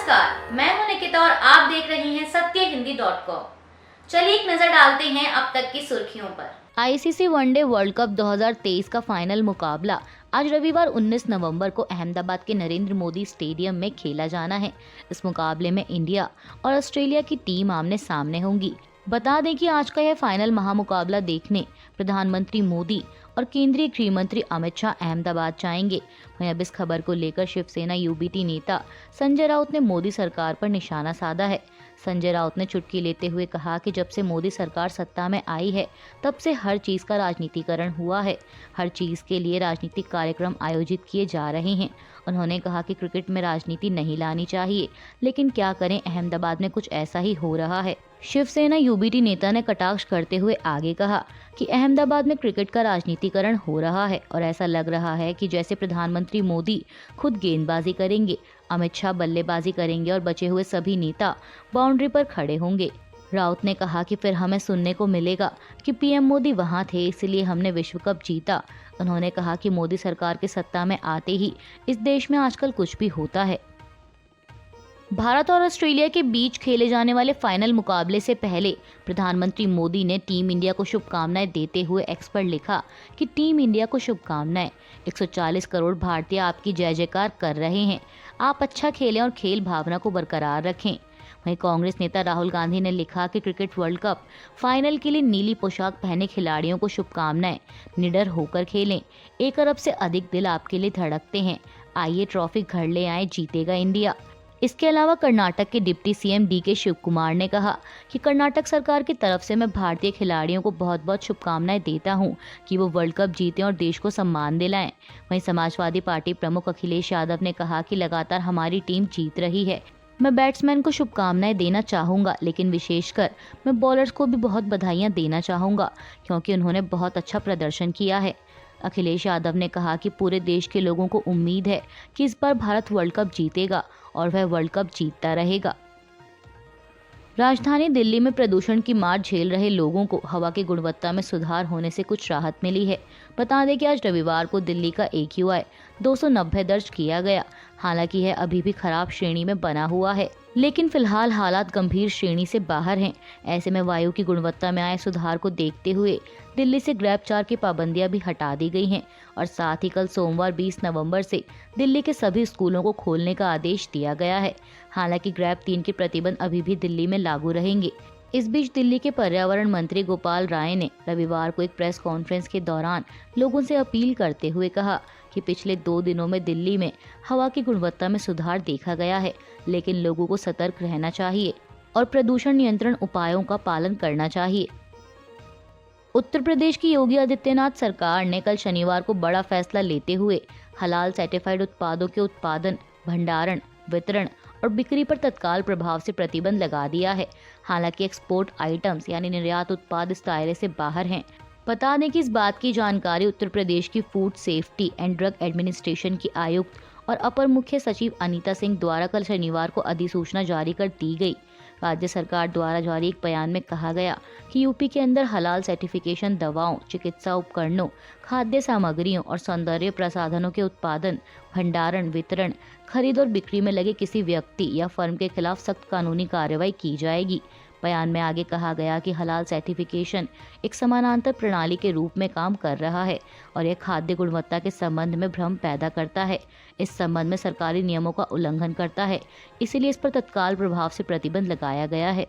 नमस्कार, मैं हूं निकिता और आप देख रही हैं सत्यहिंदी.com। चलिए एक नजर डालते हैं अब तक की सुर्खियों पर। आईसीसी वनडे वर्ल्ड कप 2023 का फाइनल मुकाबला आज रविवार 19 नवंबर को अहमदाबाद के नरेंद्र मोदी स्टेडियम में खेला जाना है। इस मुकाबले में इंडिया और ऑस्ट्रेलिया की टीम आमने सामने होंगी। बता दें कि आज का यह फाइनल महामुकाबला देखने प्रधानमंत्री मोदी और केंद्रीय गृह मंत्री अमित शाह अहमदाबाद जाएंगे। वहीं अब इस खबर को लेकर शिवसेना यूबीटी नेता संजय राउत ने मोदी सरकार पर निशाना साधा है। संजय राउत ने चुटकी लेते हुए कहा कि जब से मोदी सरकार सत्ता में आई है तब से हर चीज का राजनीतिकरण हुआ है। हर चीज के लिए राजनीतिक कार्यक्रम आयोजित किए जा रहे हैं। उन्होंने कहा कि क्रिकेट में राजनीति नहीं लानी चाहिए, लेकिन क्या करें, अहमदाबाद में कुछ ऐसा ही हो रहा है। शिवसेना यूबीटी नेता ने कटाक्ष करते हुए आगे कहा कि अहमदाबाद में क्रिकेट का राजनीतिकरण हो रहा है और ऐसा लग रहा है कि जैसे प्रधानमंत्री मोदी खुद गेंदबाजी करेंगे, अमित शाह बल्लेबाजी करेंगे और बचे हुए सभी नेता बाउंड्री पर खड़े होंगे। राउत ने कहा कि फिर हमें सुनने को मिलेगा कि पीएम मोदी वहां थे इसलिए हमने विश्व कप जीता। उन्होंने कहा कि मोदी सरकार के सत्ता में आते ही इस देश में आजकल कुछ भी होता है। भारत और ऑस्ट्रेलिया के बीच खेले जाने वाले फाइनल मुकाबले से पहले प्रधानमंत्री मोदी ने टीम इंडिया को शुभकामनाएं देते हुए एक्स पर लिखा कि टीम इंडिया को शुभकामनाएं। 140 करोड़ भारतीय आपकी जय जयकार कर रहे हैं। आप अच्छा खेलें और खेल भावना को बरकरार रखें। वहीं कांग्रेस नेता राहुल गांधी ने लिखा कि क्रिकेट वर्ल्ड कप फाइनल के लिए नीली पोशाक पहने खिलाड़ियों को शुभकामनाएं। निडर होकर खेलें। 1 अरब से अधिक दिल आपके लिए धड़कते हैं। आइए ट्रॉफी घर ले आए, जीतेगा इंडिया। इसके अलावा कर्नाटक के deputy CM DK Shivakumar ने कहा कि कर्नाटक सरकार की तरफ से मैं भारतीय खिलाड़ियों को बहुत बहुत शुभकामनाएं देता हूं कि वो वर्ल्ड कप जीतें और देश को सम्मान दिलाएं। वहीं समाजवादी पार्टी प्रमुख अखिलेश यादव ने कहा कि लगातार हमारी टीम जीत रही है। मैं बैट्समैन को शुभकामनाएं देना चाहूंगा, लेकिन विशेषकर मैं बॉलर्स को भी बहुत बधाइयां देना चाहूंगा क्योंकि उन्होंने बहुत अच्छा प्रदर्शन किया है। अखिलेश यादव ने कहा कि पूरे देश के लोगों को उम्मीद है कि इस बार भारत वर्ल्ड कप जीतेगा और वह वर्ल्ड कप जीतता रहेगा। राजधानी दिल्ली में प्रदूषण की मार झेल रहे लोगों को हवा की गुणवत्ता में सुधार होने से कुछ राहत मिली है। बता दें कि आज रविवार को दिल्ली का AQI 290 दर्ज किया गया। हालांकि यह अभी भी खराब श्रेणी में बना हुआ है, लेकिन फिलहाल हालात गंभीर श्रेणी से बाहर हैं। ऐसे में वायु की गुणवत्ता में आए सुधार को देखते हुए दिल्ली से ग्रैब 4 की पाबंदियां भी हटा दी गई हैं और साथ ही कल सोमवार 20 नवंबर से दिल्ली के सभी स्कूलों को खोलने का आदेश दिया गया है। हालांकि ग्रैब 3 के प्रतिबंध अभी भी दिल्ली में लागू रहेंगे। इस बीच दिल्ली के पर्यावरण मंत्री गोपाल राय ने रविवार को एक प्रेस कॉन्फ्रेंस के दौरान लोगों से अपील करते हुए कहा कि पिछले 2 दिनों में दिल्ली में हवा की गुणवत्ता में सुधार देखा गया है, लेकिन लोगों को सतर्क रहना चाहिए और प्रदूषण नियंत्रण उपायों का पालन करना चाहिए। उत्तर प्रदेश की योगी आदित्यनाथ सरकार ने कल शनिवार को बड़ा फैसला लेते हुए हलाल सर्टिफाइड उत्पादों के उत्पादन, भंडारण, वितरण और बिक्री पर तत्काल प्रभाव से प्रतिबंध लगा दिया है। हालांकि एक्सपोर्ट आइटम्स यानी निर्यात उत्पाद इस दायरे से बाहर हैं। बता दें कि इस बात की जानकारी उत्तर प्रदेश की food safety and drug administration की आयुक्त और अपर मुख्य सचिव अनीता सिंह द्वारा कल शनिवार को अधिसूचना जारी कर दी गई। राज्य सरकार द्वारा जारी एक बयान में कहा गया कि यूपी के अंदर हलाल सर्टिफिकेशन दवाओं, चिकित्सा उपकरणों, खाद्य सामग्रियों और सौंदर्य प्रसाधनों के उत्पादन, भंडारण, वितरण, खरीद और बिक्री में लगे किसी व्यक्ति या फर्म के खिलाफ सख्त कानूनी कार्रवाई की जाएगी। बयान में आगे कहा गया कि हलाल सर्टिफिकेशन एक समानांतर प्रणाली के रूप में काम कर रहा है और यह खाद्य गुणवत्ता के संबंध में भ्रम पैदा करता है। इस संबंध में सरकारी नियमों का उल्लंघन करता है, इसीलिए इस पर तत्काल प्रभाव से प्रतिबंध लगाया गया है।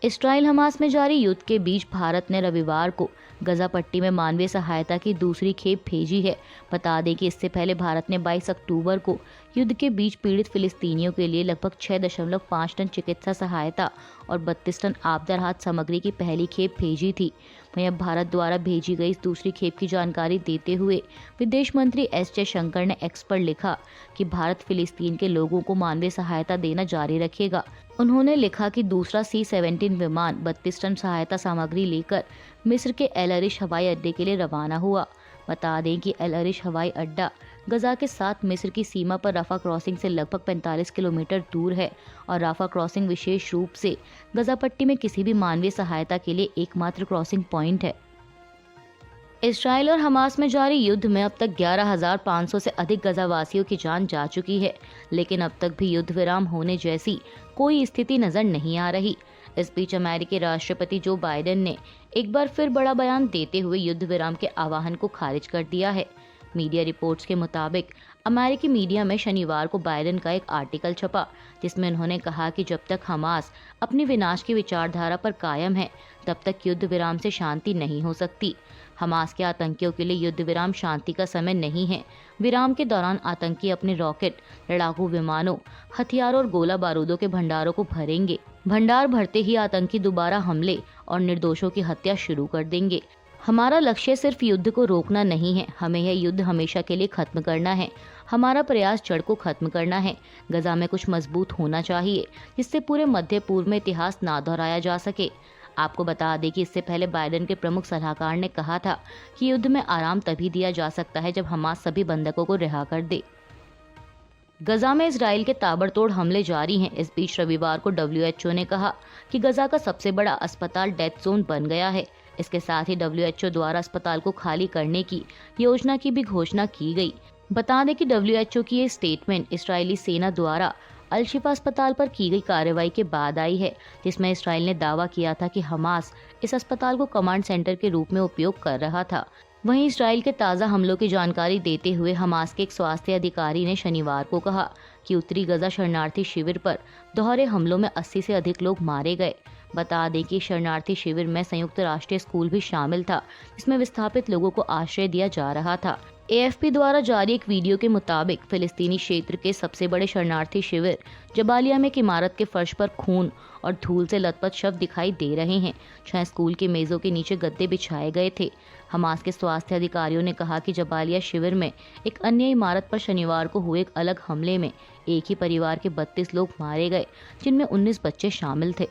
इस्राइल हमास में जारी युद्ध के बीच भारत ने रविवार को गजा पट्टी में मानवीय सहायता की दूसरी खेप भेजी है। बता दें कि इससे पहले भारत ने 22 अक्टूबर को युद्ध के बीच पीड़ित फिलिस्तीनियों के लिए लगभग 6.5 टन चिकित्सा सहायता और 32 टन आपदा राहत सामग्री की पहली खेप भेजी थी। वहीं अब भारत द्वारा भेजी गई इस दूसरी खेप की जानकारी देते हुए विदेश मंत्री एस जयशंकर ने एक्स पर लिखा कि भारत फिलिस्तीन के लोगों को मानवीय सहायता देना जारी रखेगा। उन्होंने लिखा कि दूसरा C-17 विमान 32 टन सहायता सामग्री लेकर मिस्र के एल अरिश हवाई अड्डे के लिए रवाना हुआ। बता दें कि एल अरिश हवाई अड्डा गजा के साथ मिस्र की सीमा पर राफा क्रॉसिंग से लगभग 45 किलोमीटर दूर है और राफा क्रॉसिंग विशेष रूप से गजा पट्टी में किसी भी मानवीय सहायता के लिए एकमात्र क्रॉसिंग पॉइंट है। इसराइल और हमास में जारी युद्ध में अब तक 11,500 से अधिक गजावासियों की जान जा चुकी है, लेकिन अब तक भी युद्ध विराम होने जैसी कोई स्थिति नजर नहीं आ रही। इस बीच अमेरिकी राष्ट्रपति जो बाइडेन ने एक बार फिर बड़ा बयान देते हुए युद्ध विराम के आह्वान को खारिज कर दिया है। मीडिया रिपोर्ट्स के मुताबिक अमेरिकी मीडिया में शनिवार को बाइडेन का एक आर्टिकल छपा, जिसमें उन्होंने कहा कि जब तक हमास अपनी विनाश की विचारधारा पर कायम है, तब तक युद्ध विराम से शांति नहीं हो सकती। हमास के आतंकियों के लिए युद्ध विराम शांति का समय नहीं है। विराम के दौरान आतंकी अपने रॉकेट, लड़ाकू विमानों, हथियारों और गोला बारूदों के भंडारों को भरेंगे। भंडार भरते ही आतंकी दोबारा हमले और निर्दोषों की हत्या शुरू कर देंगे। हमारा लक्ष्य सिर्फ युद्ध को रोकना नहीं है, हमें यह युद्ध हमेशा के लिए खत्म करना है। हमारा प्रयास जड़ को खत्म करना है। गजा में कुछ मजबूत होना चाहिए, जिससे पूरे मध्य पूर्व में इतिहास ना दोहराया जा सके। आपको बता दें कि इससे पहले बाइडेन के प्रमुख सलाहकार ने कहा था कि युद्ध में आराम तभी दिया जा सकता है जब हमास सभी बंधकों को रिहा कर दे। गजा में इजराइल के ताबड़तोड़ हमले जारी हैं। इस बीच रविवार को WHO ने कहा कि गजा का सबसे बड़ा अस्पताल डेथ जोन बन गया है। इसके साथ ही WHO द्वारा अस्पताल को खाली करने की योजना की भी घोषणा की गई। बता दें कि WHO की ये स्टेटमेंट इजरायली सेना द्वारा अल-शिफा अस्पताल पर की गई कार्रवाई के बाद आई है, जिसमें इसराइल ने दावा किया था कि हमास इस अस्पताल को कमांड सेंटर के रूप में उपयोग कर रहा था। वहीं इसराइल के ताज़ा हमलों की जानकारी देते हुए हमास के एक स्वास्थ्य अधिकारी ने शनिवार को कहा कि उत्तरी गजा शरणार्थी शिविर पर दोहरे हमलों में 80 से अधिक लोग मारे गए। बता दें कि शरणार्थी शिविर में संयुक्त राष्ट्रीय स्कूल भी शामिल था, जिसमें विस्थापित लोगों को आश्रय दिया जा रहा था। AFP द्वारा जारी एक वीडियो के मुताबिक फिलिस्तीनी क्षेत्र के सबसे बड़े शरणार्थी शिविर जबालिया में एक इमारत के फर्श पर खून और धूल से लथपथ शव दिखाई दे रहे हैं, जहां स्कूल के मेजों के नीचे गद्दे बिछाए गए थे। हमास के स्वास्थ्य अधिकारियों ने कहा कि जबालिया शिविर में एक अन्य इमारत पर शनिवार को हुए एक अलग हमले में एक ही परिवार के 32 लोग मारे गए, जिनमें 19 बच्चे शामिल थे।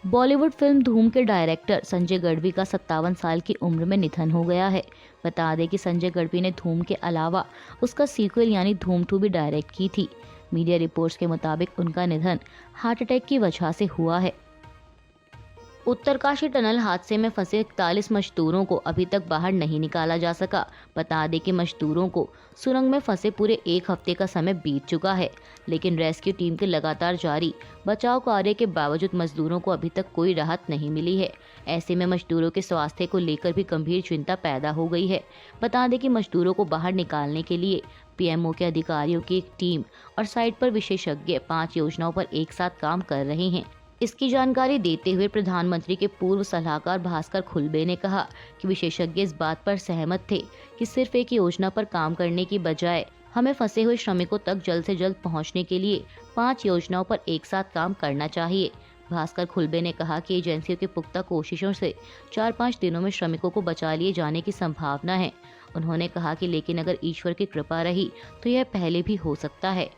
बॉलीवुड फिल्म धूम के डायरेक्टर संजय गढ़वी का 57 साल की उम्र में निधन हो गया है। बता दें कि संजय गढ़वी ने धूम के अलावा उसका सीक्वल यानी धूम 2 भी डायरेक्ट की थी। मीडिया रिपोर्ट्स के मुताबिक उनका निधन हार्ट अटैक की वजह से हुआ है। उत्तरकाशी टनल हादसे में फंसे 41 मजदूरों को अभी तक बाहर नहीं निकाला जा सका। बता दें कि मजदूरों को सुरंग में फंसे पूरे एक हफ्ते का समय बीत चुका है, लेकिन रेस्क्यू टीम के लगातार जारी बचाव कार्य के बावजूद मजदूरों को अभी तक कोई राहत नहीं मिली है। ऐसे में मजदूरों के स्वास्थ्य को लेकर भी गंभीर चिंता पैदा हो गई है। बता दें कि मजदूरों को बाहर निकालने के लिए PMO के अधिकारियों की एक टीम और साइट पर विशेषज्ञ 5 योजनाओं पर एक साथ काम कर रहे हैं। इसकी जानकारी देते हुए प्रधानमंत्री के पूर्व सलाहकार भास्कर खुलबे ने कहा कि विशेषज्ञ इस बात पर सहमत थे कि सिर्फ एक योजना पर काम करने की बजाय हमें फंसे हुए श्रमिकों तक जल्द से जल्द पहुंचने के लिए 5 योजनाओं पर एक साथ काम करना चाहिए। भास्कर खुलबे ने कहा कि एजेंसियों की पुख्ता कोशिशों से 4-5 दिनों में श्रमिकों को बचा लिए जाने की संभावना है। उन्होंने कहा कि लेकिन अगर ईश्वर की कृपा रही तो यह पहले भी हो सकता है।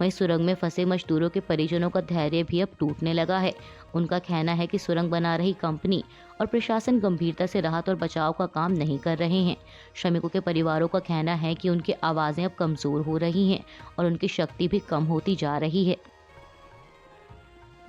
वहीं सुरंग में फंसे मजदूरों के परिजनों का धैर्य भी अब टूटने लगा है। उनका कहना है कि सुरंग बना रही कंपनी और प्रशासन गंभीरता से राहत और बचाव का काम नहीं कर रहे हैं। श्रमिकों के परिवारों का कहना है कि उनकी आवाज़ें अब कमज़ोर हो रही हैं और उनकी शक्ति भी कम होती जा रही है।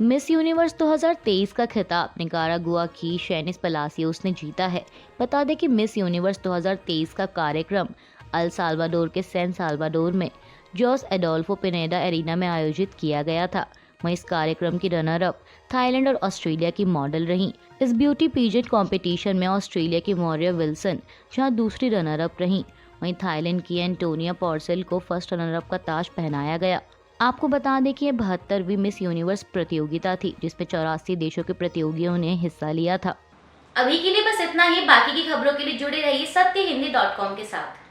मिस यूनिवर्स 2023 का खिताब निकारागुआ की शैनिस पलासियोस ने जीता है। बता दें कि मिस यूनिवर्स 2023 का कार्यक्रम अल साल्वाडोर के सैन साल्वाडोर में जोस एडोल्फो पिनेडा एरिना में आयोजित किया गया था। वहीं इस कार्यक्रम की रनर अप थाईलैंड और ऑस्ट्रेलिया की मॉडल रहीं। इस ब्यूटी पीजेंट कंपटीशन में ऑस्ट्रेलिया की मोरिया विल्सन जहां दूसरी रनर अप रहीं। वहीं थाईलैंड की एंटोनिया पोर्सेल को फर्स्ट रनर अप का ताज पहनाया गया। आपको बता दें कि यह 72वीं मिस यूनिवर्स प्रतियोगिता थी, जिसमें 84 देशों के प्रतियोगियों ने हिस्सा लिया था। अभी के लिए बस इतना ही। बाकी की खबरों के लिए जुड़े रहिए सत्यहिंदी.com के साथ।